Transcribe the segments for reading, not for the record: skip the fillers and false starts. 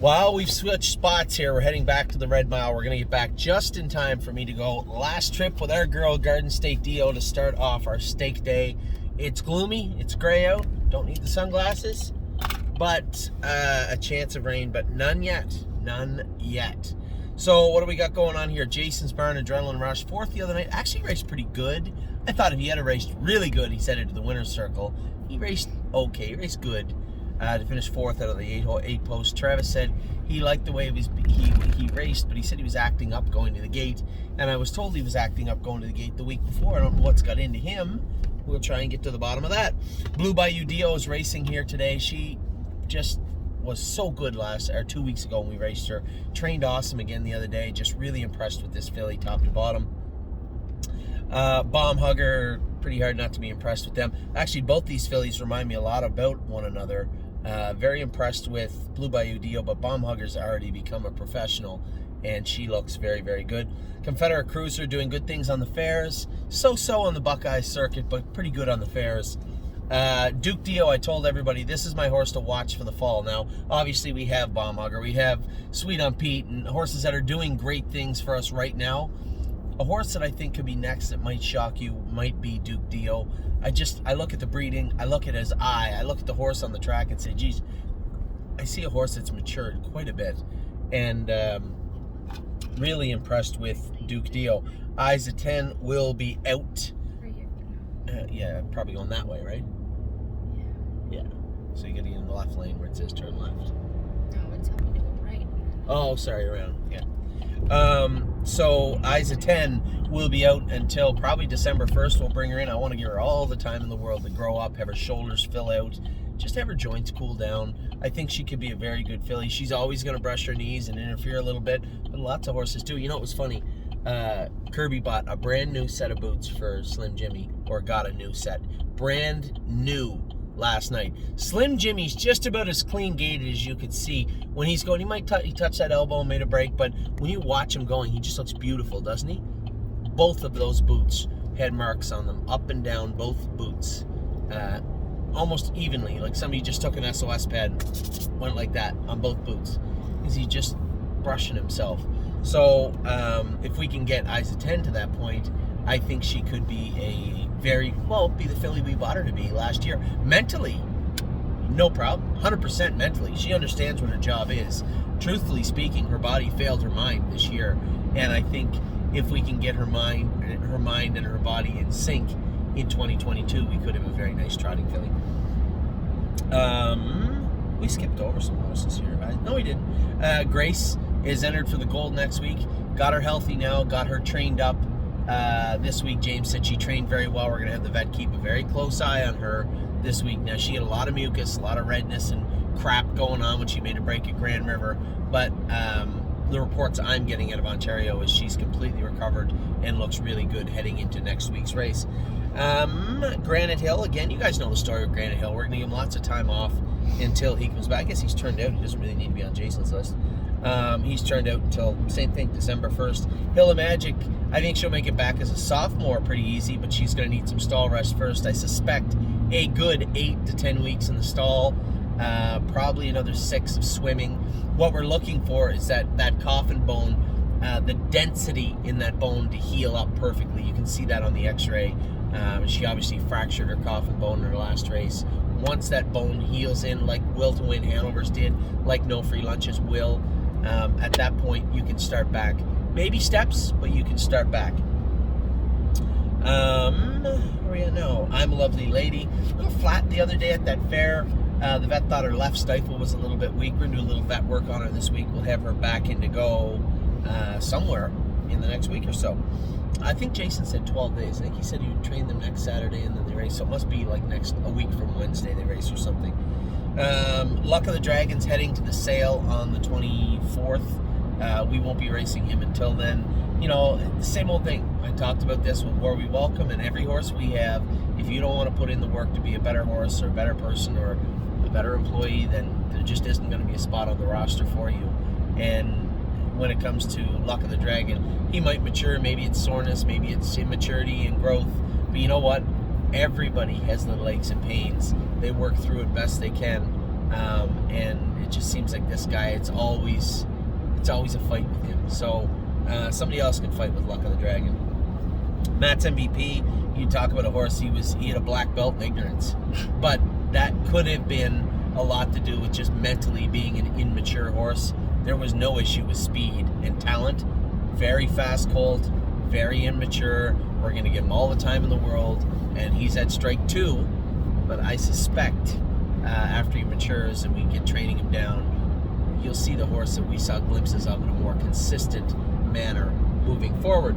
Well, we've switched spots here. We're heading back to the Red Mile. We're going to get back just in time for me to go last trip with our girl, Garden State Dio, to start off our stake day. It's gloomy. It's gray out. Don't need the sunglasses. But a chance of rain, but none yet. None yet. So what do we got going on here? Jason's Barn Adrenaline Rush. Fourth the other night. Actually raced pretty good. I thought if he had raced really good, he's headed to the winner's circle. He raced okay. He raced good. To finish fourth out of the eight post. Travis said he liked the way he raced, but he said he was acting up going to the gate, and I was told he was acting up going to the gate the week before. I don't know what's got into him. We'll try and get to the bottom of that. Blue Bayou Dio is racing here today. She just was so good 2 weeks ago when we raced her. Trained awesome again the other day. Just really impressed with this filly top to bottom. Bomb Hugger, pretty hard not to be impressed with them. Actually, both these fillies remind me a lot about one another. Very impressed with Blue Bayou Dio, but Bomb Hugger's already become a professional, and she looks very, very good. Confederate Cruiser doing good things on the fairs. So-so on the Buckeye circuit, but pretty good on the fairs. Duke Dio, I told everybody, this is my horse to watch for the fall. Now, obviously, we have Bomb Hugger. We have Sweet on Pete, and horses that are doing great things for us right now. A horse that I think could be next that might shock you might be Duke Dio. I look at the breeding, I look at his eye, I look at the horse on the track and say, geez, I see a horse that's matured quite a bit. And really impressed with Duke Dio. Eyes of 10 will be out. Yeah, probably going that way, right? Yeah. So you got to get in the left lane where it says turn left. No, it's telling me to go right. Oh, sorry, around. Yeah. So Eyes of 10 will be out until probably December 1st. We'll bring her in. I want to give her all the time in the world to grow up, have her shoulders fill out, just have her joints cool down. I think she could be a very good filly. She's always going to brush her knees and interfere a little bit, but lots of horses do. You know, it was funny. Kirby bought a brand new set of boots for Slim Jimmy, or got a new set. Brand new last night. Slim Jimmy's just about as clean gaited as you could see. When he's going, he touched that elbow and made a break, but when you watch him going, he just looks beautiful, doesn't he? Both of those boots had marks on them, up and down, both boots, almost evenly, like somebody just took an SOS pad, went like that on both boots. Is he just brushing himself? So if we can get Eyes of 10 to that point, I think she could be be the filly we bought her to be last year. Mentally, no problem, 100% mentally. She understands what her job is. Truthfully speaking, her body failed her mind this year, and I think if we can get her mind and her body in sync in 2022, we could have a very nice trotting filly. We skipped over some horses here. No, we didn't. Grace is entered for the gold next week. Got her healthy now, got her trained up. This week, James said she trained very well. We're going to have the vet keep a very close eye on her this week. Now, she had a lot of mucus, a lot of redness and crap going on when she made a break at Grand River, but the reports I'm getting out of Ontario is she's completely recovered and looks really good heading into next week's race. Granite Hill, again, you guys know the story of Granite Hill. We're going to give him lots of time off until he comes back. I guess he's turned out. He doesn't really need to be on Jason's list. He's turned out until, same thing, December 1st. Hill of Magic, I think she'll make it back as a sophomore pretty easy, but she's going to need some stall rest first. I suspect a good 8 to 10 weeks in the stall, probably another 6 of swimming. What we're looking for is that coffin bone, the density in that bone to heal up perfectly. You can see that on the x-ray. She obviously fractured her coffin bone in her last race. Once that bone heals in, like Will to Win Hanover's did, like No Free Lunches will, at that point you can start back. Baby steps, but you can start back. Where are we at now? I'm a Lovely Lady. A little flat the other day at that fair. The vet thought her left stifle was a little bit weak. We're going to do a little vet work on her this week. We'll have her back in to go somewhere in the next week or so. I think Jason said 12 days. I think he said he would train them next Saturday and then they race. So it must be like a week from Wednesday they race or something. Luck of the Dragon's heading to the sale on the 24th. We won't be racing him until then. You know, the same old thing. I talked about this with War We Welcome, and every horse we have, if you don't want to put in the work to be a better horse or a better person or a better employee, then there just isn't going to be a spot on the roster for you. And when it comes to Luck of the Dragon, he might mature. Maybe it's soreness, maybe it's immaturity and growth. But you know what? Everybody has little aches and pains. They work through it best they can. and it just seems like this guy, it's always a fight with him. So somebody else can fight with Luck of the Dragon. Matt's MVP, you talk about a horse, he had a black belt in ignorance, but that could have been a lot to do with just mentally being an immature horse. There was no issue with speed and talent. Very fast colt, very immature. We're going to give him all the time in the world, and he's at strike 2, but I suspect after he matures and we get training him down, you'll see the horse that we saw glimpses of in a more consistent manner moving forward.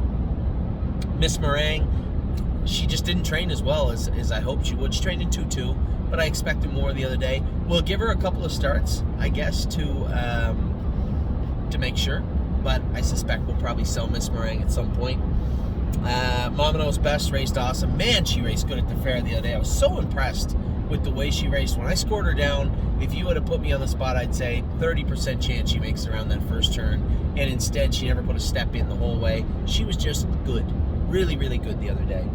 Miss Meringue, she just didn't train as well as I hoped she would. She trained in 2-2, but I expected more the other day. We'll give her a couple of starts, I guess, to make sure, but I suspect we'll probably sell Miss Meringue at some point. Mama Knows Best raced awesome. Man, she raced good at the fair the other day. I was so impressed with the way she raced. When I scored her down, if you would have put me on the spot, I'd say 30% chance she makes it around that first turn, and instead she never put a step in the whole way. She was just good. Really, really good the other day.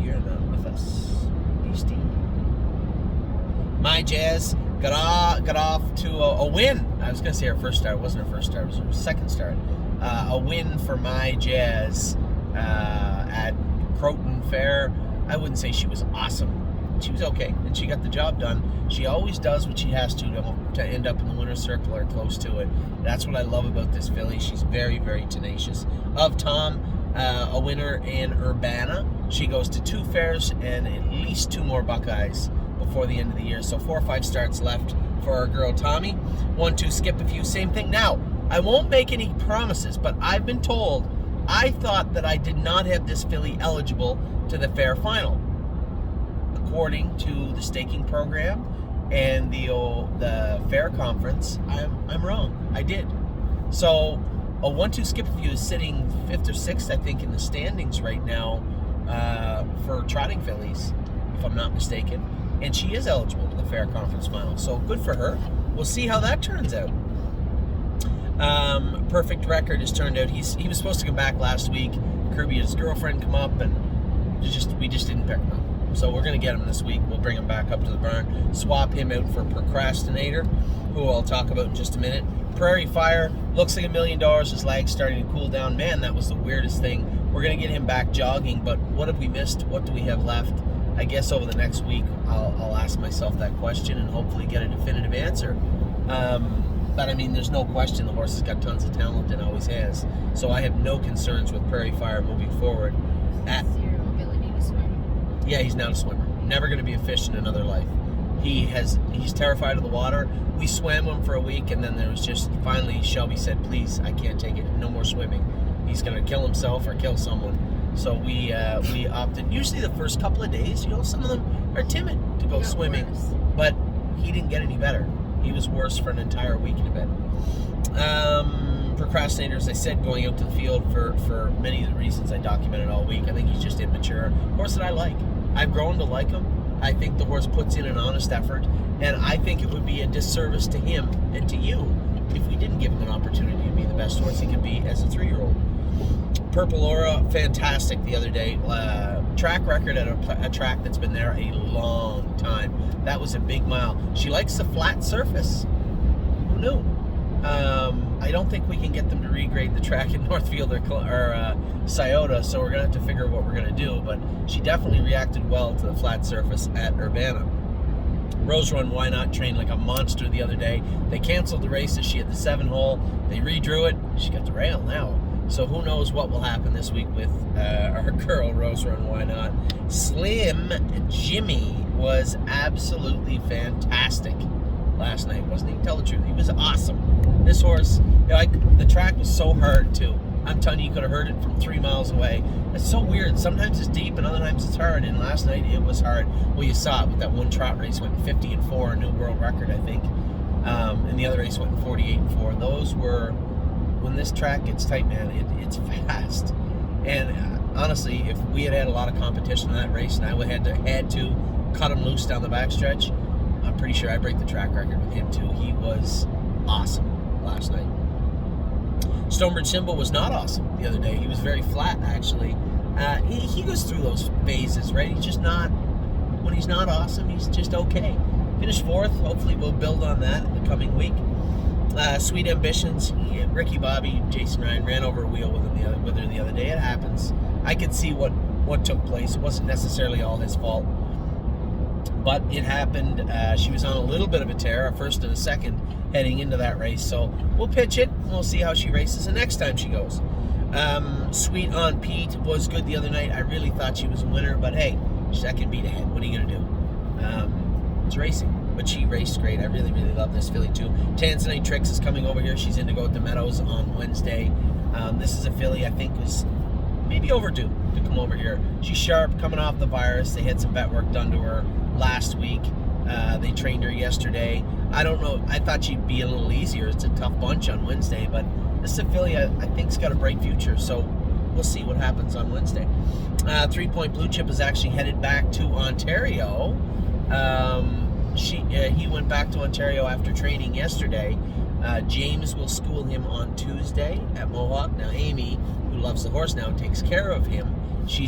You're not with us, Beastie. My Jazz got off to a win. I was going to say her first start. It wasn't her first start. It was her second start. A win for My Jazz at Croton Fair. I wouldn't say she was awesome. She was okay, and she got the job done. She always does what she has to end up in the winner's circle or close to it. That's what I love about this filly. She's very, very tenacious. Of Tom, a winner in Urbana. She goes to 2 fairs and at least 2 more Buckeyes before the end of the year. So 4 or 5 starts left for our girl Tommy. 1-2 skip a few, same thing. Now, I won't make any promises, but I've been told, I thought that I did not have this filly eligible to the fair final. According to the staking program and the fair conference, I'm wrong. I did. So a 1-2 skip a few is sitting 5th or 6th, I think, in the standings right now for trotting fillies, if I'm not mistaken. And she is eligible to the fair conference final. So good for her. We'll see how that turns out. Perfect Record has turned out. He was supposed to come back last week. Kirby and his girlfriend come up, and we just didn't pick him up. So we're going to get him this week. We'll bring him back up to the barn, swap him out for Procrastinator, who I'll talk about in just a minute. Prairie Fire, looks like $1 million. His leg's starting to cool down. Man, that was the weirdest thing. We're going to get him back jogging, but what have we missed? What do we have left? I guess over the next week, I'll ask myself that question and hopefully get a definitive answer. But I mean, there's no question the horse has got tons of talent and always has. So I have no concerns with Prairie Fire moving forward. Zero ability to swim. Yeah, he's not a swimmer. Never going to be a fish in another life. He's terrified of the water. We swam him for a week, and then there was just finally Shelby said, "Please, I can't take it. No more swimming. He's going to kill himself or kill someone." So we opted. Usually the first couple of days, some of them are timid to go swimming, but he didn't get any better. He was worse for an entire week in bed. Procrastinator, as I said, going out to the field for many of the reasons I documented all week. I think he's just immature. Horse that I like. I've grown to like him. I think the horse puts in an honest effort, and I think it would be a disservice to him and to you if we didn't give him an opportunity to be the best horse he could be as a 3-year-old. Purple Aura, fantastic the other day. Track record at a track that's been there a long time. That was a big mile. She likes the flat surface. Who knew? I don't think we can get them to regrade the track in Northfield or Scioto, so we're going to have to figure out what we're going to do, but she definitely reacted well to the flat surface at Urbana. Rose Run Why Not trained like a monster the other day. They canceled the races. She had the 7-hole. They redrew it. She got the rail now. So who knows what will happen this week with our girl Rose Run Why Not. Slim Jimmy was absolutely fantastic last night, wasn't he? Tell the truth, he was awesome. This horse, the track was so hard too. I'm telling you, you could have heard it from 3 miles away. It's so weird. Sometimes it's deep and other times it's hard. And last night it was hard. Well, you saw it with that one trot race went 50-4, a new world record, I think. And the other race went 48-4. Those were, when this track gets tight, man, it's fast. And honestly, if we had a lot of competition in that race and I would had to cut him loose down the backstretch, I'm pretty sure I break the track record with him too. He was awesome last night. Stonebridge Symbol was not awesome the other day. He was very flat, actually. He goes through those phases, right? He's just not, when he's not awesome, he's just okay. finished 4th. Hopefully we'll build on that in the coming week. Sweet Ambitions, Ricky Bobby, Jason Ryan ran over a wheel with her the other day. It happens. I could see what took place. It wasn't necessarily all his fault, but it happened. She was on a little bit of a tear, a first and a second, heading into that race. So we'll pitch it, and we'll see how she races the next time she goes. Sweet on Pete was good the other night. I really thought she was a winner, but hey, second beat ahead. What are you going to do? It's racing. But she raced great. I really, really love this filly too. Tanzanite Tricks is coming over here. She's in to go at the Meadows on Wednesday. This is a filly I think was maybe overdue to come over here. She's sharp, coming off the virus. They had some vet work done to her last week. They trained her yesterday. I don't know. I thought she'd be a little easier. It's a tough bunch on Wednesday, but this is a filly I think's got a bright future. So we'll see what happens on Wednesday. 3 Point Blue Chip is actually headed back to Ontario. He went back to Ontario after training yesterday. James will school him on Tuesday at Mohawk. Now Amy, who loves the horse now, takes care of him. She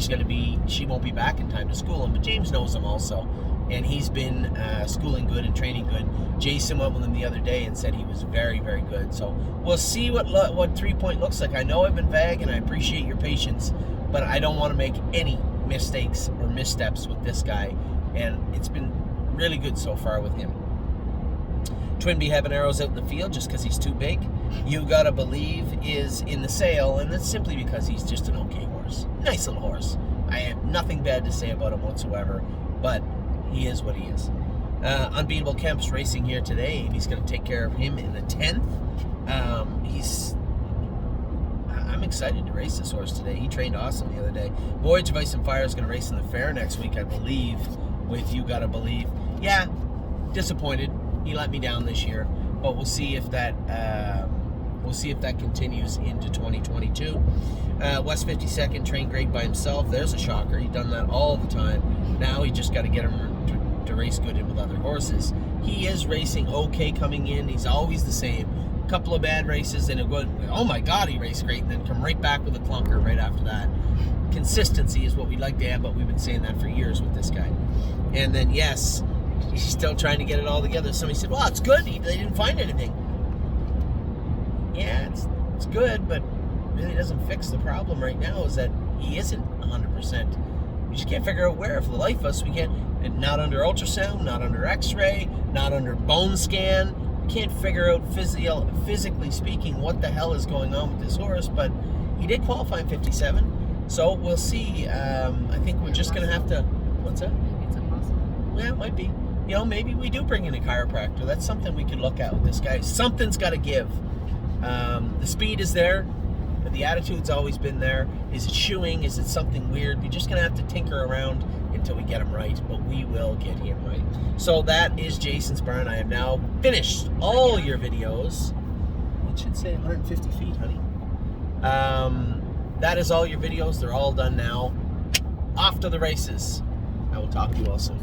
won't be back in time to school him, but James knows him also, and he's been schooling good and training good. Jason went with him the other day and said he was very, very good. So we'll see what 3 Point looks like. I know I've been vague, and I appreciate your patience, but I don't want to make any mistakes or missteps with this guy, and it's been really good so far with him. Twin Bee Habanero's out in the field just because he's too big. You Gotta Believe is in the sale, and that's simply because he's just an okay horse. Nice little horse. I have nothing bad to say about him whatsoever, but he is what he is. Unbeatable Kemp's racing here today. Amy's going to take care of him in the 10th. I'm excited to race this horse today. He trained awesome the other day. Voyage of Ice and Fire is going to race in the fair next week, I believe, with You Gotta Believe. Yeah, disappointed. He let me down this year, but we'll see if that continues into 2022. West 52nd trained great by himself. There's a shocker. He's done that all the time. Now he just got to get him to race good in with other horses. He is racing okay coming in. He's always the same. A couple of bad races and he'll go, oh my God, he raced great, and then come right back with a clunker right after that. Consistency is what we'd like to have, but we've been saying that for years with this guy. And then, yes, he's still trying to get it all together. Somebody said, well, it's good. They didn't find anything. Yeah, it's good, but really doesn't fix the problem right now is that he isn't 100%. We just can't figure out where. For the life of us, we can't. Not under ultrasound, not under x-ray, not under bone scan. We can't figure out physically speaking what the hell is going on with this horse, but he did qualify in 57. So we'll see. I think we're just going to have to... What's that? Maybe it's a muscle. Yeah, it might be. You know, maybe we do bring in a chiropractor. That's something we could look at with this guy. Something's got to give. The speed is there. The attitude's always been there. Is it shoeing? Is it something weird? We're just going to have to tinker around until we get him right, but we will get him right. So that is Jason's barn. I have now finished all your videos. It should say 150 feet, honey. That is all your videos. They're all done now. Off to the races. I will talk to you all soon.